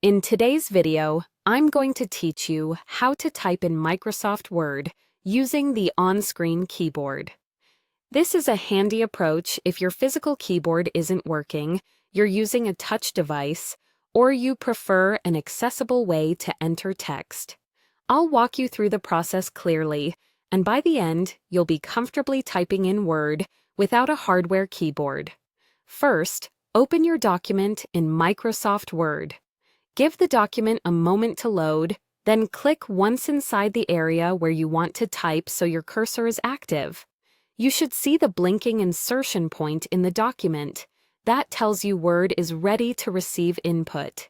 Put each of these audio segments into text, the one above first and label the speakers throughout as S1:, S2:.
S1: In today's video, I'm going to teach you how to type in Microsoft Word using the on-screen keyboard. This is a handy approach if your physical keyboard isn't working, you're using a touch device, or you prefer an accessible way to enter text. I'll walk you through the process clearly, and by the end, you'll be comfortably typing in Word without a hardware keyboard. First, open your document in Microsoft Word. Give the document a moment to load, then click once inside the area where you want to type so your cursor is active. You should see the blinking insertion point in the document. That tells you Word is ready to receive input.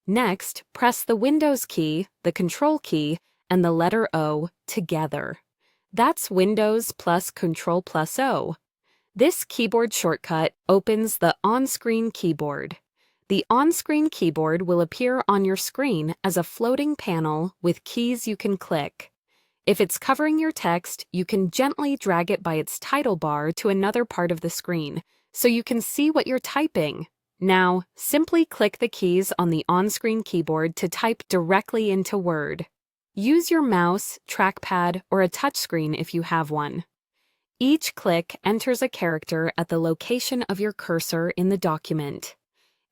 S1: Next, press the Windows key, the Control key, and the letter O together. That's Windows plus Control plus O. This keyboard shortcut opens the on-screen keyboard. The on-screen keyboard will appear on your screen as a floating panel with keys you can click. If it's covering your text, you can gently drag it by its title bar to another part of the screen, so you can see what you're typing. Now, simply click the keys on the on-screen keyboard to type directly into Word. Use your mouse, trackpad, or a touchscreen if you have one. Each click enters a character at the location of your cursor in the document.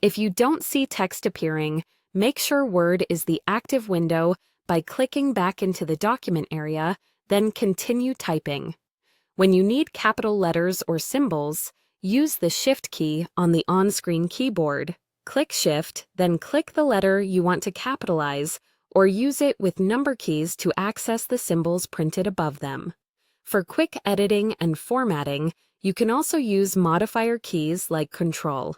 S1: If you don't see text appearing, make sure Word is the active window by clicking back into the document area, then continue typing. When you need capital letters or symbols, use the Shift key on the on-screen keyboard. Click Shift, then click the letter you want to capitalize, or use it with number keys to access the symbols printed above them. For quick editing and formatting, you can also use modifier keys like Control.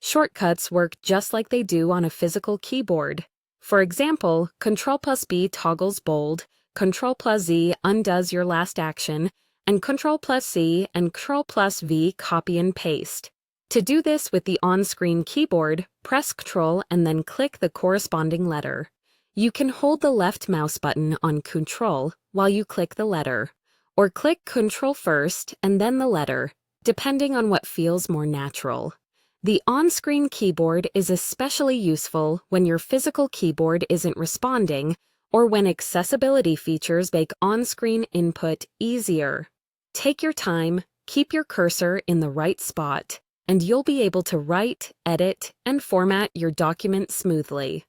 S1: Shortcuts work just like they do on a physical keyboard. For example, Ctrl plus B toggles bold, Ctrl plus Z undoes your last action, and Ctrl plus C and Ctrl plus V copy and paste. To do this with the on-screen keyboard, press Ctrl and then click the corresponding letter. You can hold the left mouse button on Ctrl while you click the letter, or click Ctrl first and then the letter, depending on what feels more natural. The on-screen keyboard is especially useful when your physical keyboard isn't responding or when accessibility features make on-screen input easier. Take your time, keep your cursor in the right spot, and you'll be able to write, edit, and format your document smoothly.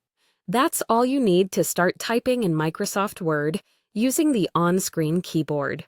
S1: That's all you need to start typing in Microsoft Word using the on-screen keyboard.